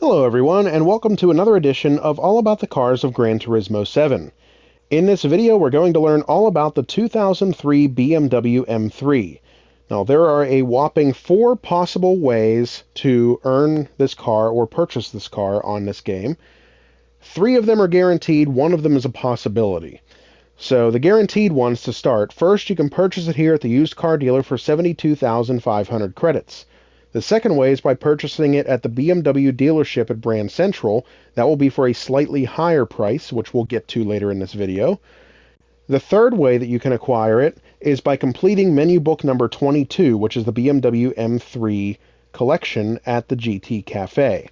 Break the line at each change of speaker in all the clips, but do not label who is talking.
Hello everyone, and welcome to another edition of All About the Cars of Gran Turismo 7. In this video, we're going to learn all about the 2003 BMW M3. Now, there are a whopping 4 possible ways to earn this car or purchase this car on this game. 3 of them are guaranteed, 1 of them is a possibility. So the guaranteed ones to start, first you can purchase it here at the used car dealer for 72,500 credits. The second way is by purchasing it at the BMW dealership at Brand Central. That will be for a slightly higher price, which we'll get to later in this video. The third way that you can acquire it is by completing menu book number 22, which is the BMW M3 collection at the GT Cafe.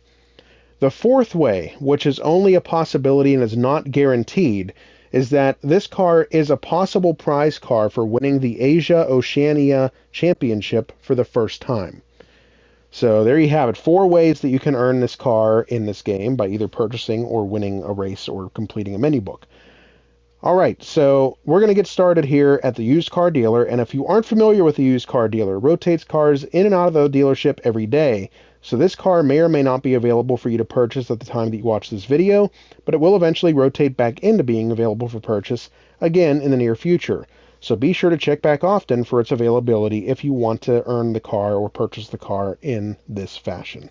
The fourth way, which is only a possibility and is not guaranteed, is that this car is a possible prize car for winning the Asia-Oceania Championship for the first time. So there you have it, 4 ways that you can earn this car in this game by either purchasing or winning a race or completing a menu book. Alright, so we're going to get started here at the used car dealer, and if you aren't familiar with the used car dealer, it rotates cars in and out of the dealership every day. So this car may or may not be available for you to purchase at the time that you watch this video, but it will eventually rotate back into being available for purchase again in the near future. So be sure to check back often for its availability if you want to earn the car or purchase the car in this fashion.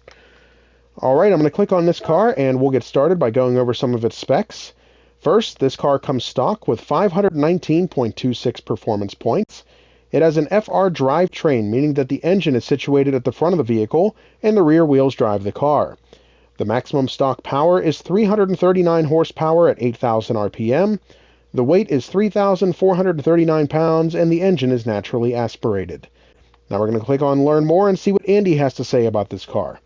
Alright, I'm going to click on this car and we'll get started by going over some of its specs. First, this car comes stock with 519.26 performance points. It has an FR drivetrain, meaning that the engine is situated at the front of the vehicle and the rear wheels drive the car. The maximum stock power is 339 horsepower at 8,000 RPM. The weight is 3,439 pounds, and the engine is naturally aspirated. Now we're going to click on Learn More and see what Andy has to say about this car.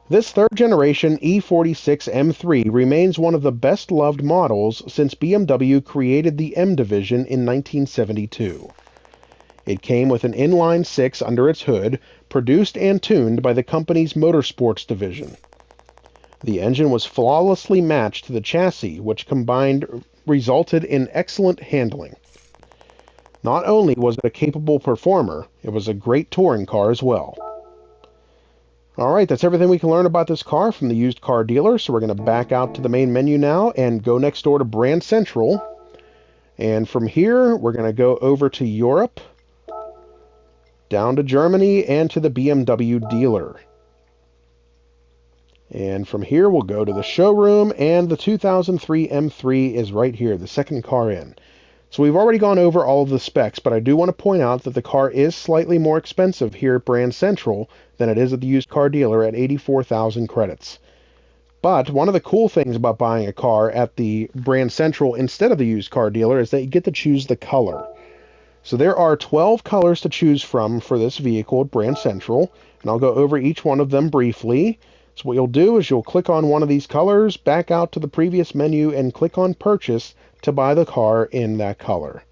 This third-generation E46 M3 remains one of the best-loved models since BMW created the M division in 1972. It came with an inline-six under its hood, produced and tuned by the company's motorsports division. The engine was flawlessly matched to the chassis, which combined resulted in excellent handling. Not only was it a capable performer, it was a great touring car as well. Alright, that's everything we can learn about this car from the used car dealer, so we're going to back out to the main menu now and go next door to Brand Central. And from here, we're going to go over to Europe, down to Germany, and to the BMW dealer. And from here, we'll go to the showroom, and the 2003 M3 is right here, the second car in. So we've already gone over all of the specs, but I do want to point out that the car is slightly more expensive here at Brand Central than it is at the used car dealer at 84,000 credits. But one of the cool things about buying a car at the Brand Central instead of the used car dealer is that you get to choose the color. So there are 12 colors to choose from for this vehicle at Brand Central, and I'll go over each one of them briefly. So what you'll do is you'll click on one of these colors, back out to the previous menu, and click on Purchase to buy the car in that color.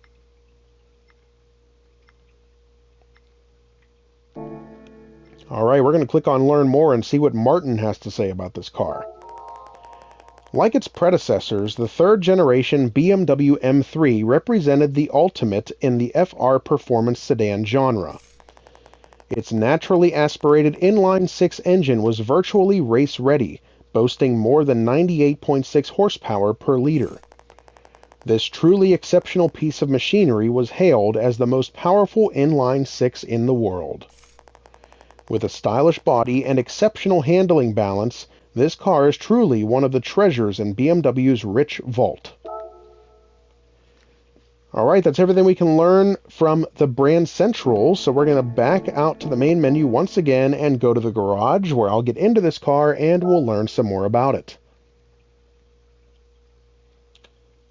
Alright, we're going to click on Learn More and see what Martin has to say about this car. Like its predecessors, the third-generation BMW M3 represented the ultimate in the FR performance sedan genre. Its naturally aspirated inline-six engine was virtually race-ready, boasting more than 98.6 horsepower per liter. This truly exceptional piece of machinery was hailed as the most powerful inline-six in the world. With a stylish body and exceptional handling balance, this car is truly one of the treasures in BMW's rich vault. Alright, that's everything we can learn from the Brand Central, so we're going to back out to the main menu once again and go to the garage, where I'll get into this car and we'll learn some more about it.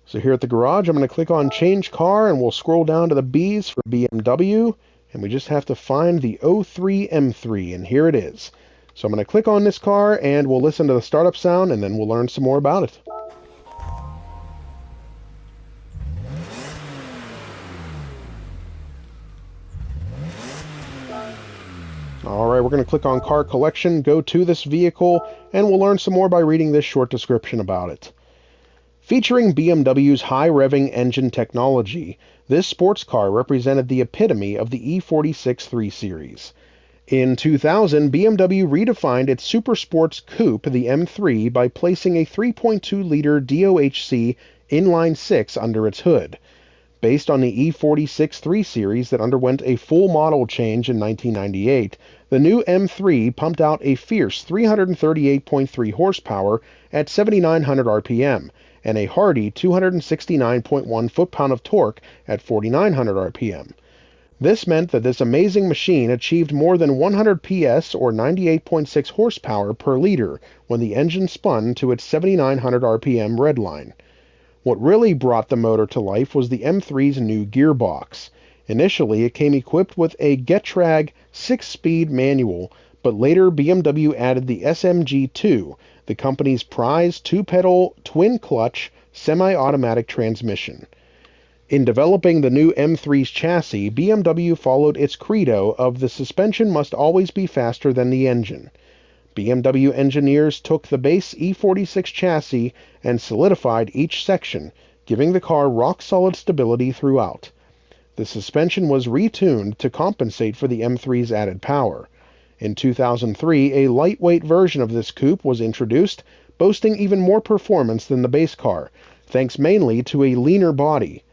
So here at the garage, I'm going to click on Change Car, and we'll scroll down to the B's for BMW, and we just have to find the 03 M3, and here it is. So I'm going to click on this car, and we'll listen to the startup sound, and then we'll learn some more about it. Alright, we're going to click on Car Collection, go to this vehicle, and we'll learn some more by reading this short description about it. Featuring BMW's high-revving engine technology, this sports car represented the epitome of the E46 3 Series. In 2000, BMW redefined its super sports coupe, the M3, by placing a 3.2-liter DOHC inline-six under its hood. Based on the E46 3 Series that underwent a full model change in 1998, the new M3 pumped out a fierce 338.3 horsepower at 7,900 RPM and a hardy 269.1 foot-pound of torque at 4,900 RPM. This meant that this amazing machine achieved more than 100 PS or 98.6 horsepower per liter when the engine spun to its 7,900 RPM redline. What really brought the motor to life was the M3's new gearbox. Initially, it came equipped with a Getrag 6-speed manual, but later BMW added the SMG2, the company's prized two-pedal, twin-clutch, semi-automatic transmission. In developing the new M3's chassis, BMW followed its credo of the suspension must always be faster than the engine. BMW engineers took the base E46 chassis and solidified each section, giving the car rock-solid stability throughout. The suspension was retuned to compensate for the M3's added power. In 2003, a lightweight version of this coupe was introduced, boasting even more performance than the base car, thanks mainly to a leaner body.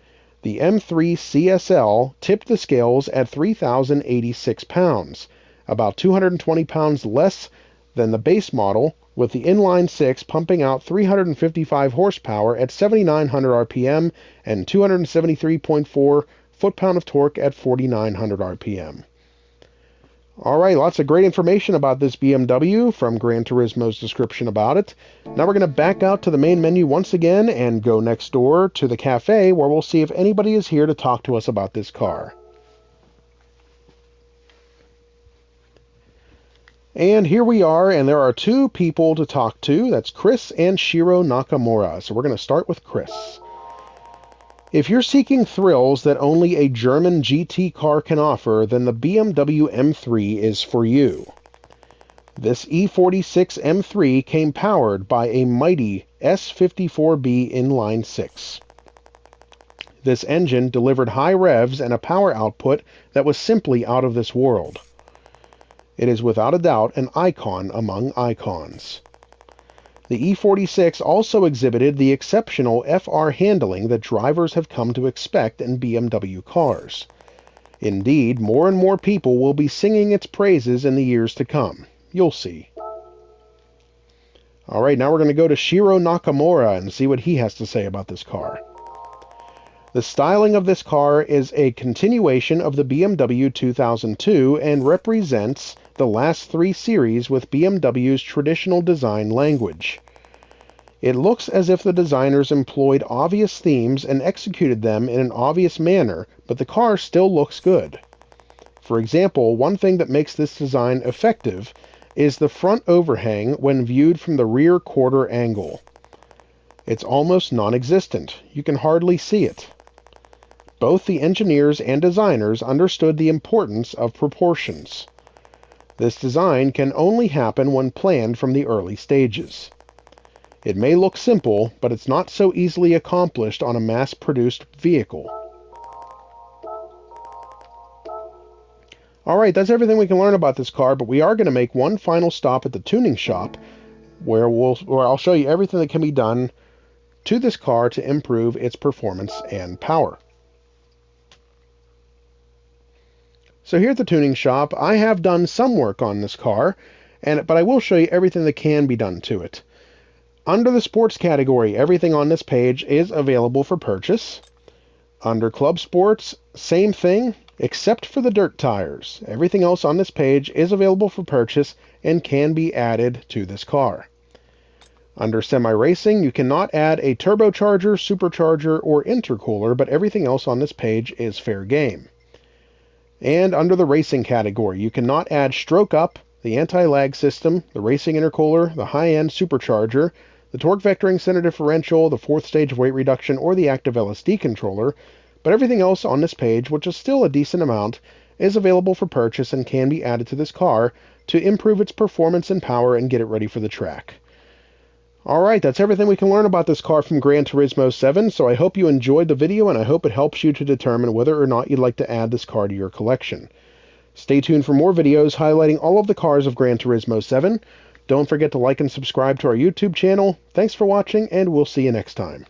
The M3 CSL tipped the scales at 3,086 pounds, about 220 pounds less than the base model, with the inline-six pumping out 355 horsepower at 7,900 RPM and 273.4 foot-pound of torque at 4,900 RPM. Alright, lots of great information about this BMW from Gran Turismo's description about it. Now we're going to back out to the main menu once again and go next door to the cafe where we'll see if anybody is here to talk to us about this car. And here we are, and there are two people to talk to. That's Chris and Shiro Nakamura. So we're going to start with Chris. If you're seeking thrills that only a German GT car can offer, then the BMW M3 is for you. This E46 M3 came powered by a mighty S54B inline-six. This engine delivered high revs and a power output that was simply out of this world. It is without a doubt an icon among icons. The E46 also exhibited the exceptional FR handling that drivers have come to expect in BMW cars. Indeed, more and more people will be singing its praises in the years to come. You'll see. Alright, now we're going to go to Shiro Nakamura and see what he has to say about this car. The styling of this car is a continuation of the BMW 2002 and represents the last 3 series with BMW's traditional design language. It looks as if the designers employed obvious themes and executed them in an obvious manner, but the car still looks good. For example, one thing that makes this design effective is the front overhang when viewed from the rear quarter angle. It's almost non-existent. You can hardly see it. Both the engineers and designers understood the importance of proportions. This design can only happen when planned from the early stages. It may look simple, but it's not so easily accomplished on a mass-produced vehicle. Alright, that's everything we can learn about this car, but we are going to make one final stop at the tuning shop where I'll show you everything that can be done to this car to improve its performance and power. So here at the tuning shop, I have done some work on this car, but I will show you everything that can be done to it. Under the sports category, everything on this page is available for purchase. Under Club Sports, same thing, except for the dirt tires. Everything else on this page is available for purchase and can be added to this car. Under Semi-Racing, you cannot add a turbocharger, supercharger, or intercooler, but everything else on this page is fair game. And under the racing category, you cannot add stroke up, the anti-lag system, the racing intercooler, the high-end supercharger, the torque vectoring center differential, the 4th stage of weight reduction, or the active LSD controller, but everything else on this page, which is still a decent amount, is available for purchase and can be added to this car to improve its performance and power and get it ready for the track. Alright, that's everything we can learn about this car from Gran Turismo 7, so I hope you enjoyed the video and I hope it helps you to determine whether or not you'd like to add this car to your collection. Stay tuned for more videos highlighting all of the cars of Gran Turismo 7. Don't forget to like and subscribe to our YouTube channel. Thanks for watching, and we'll see you next time.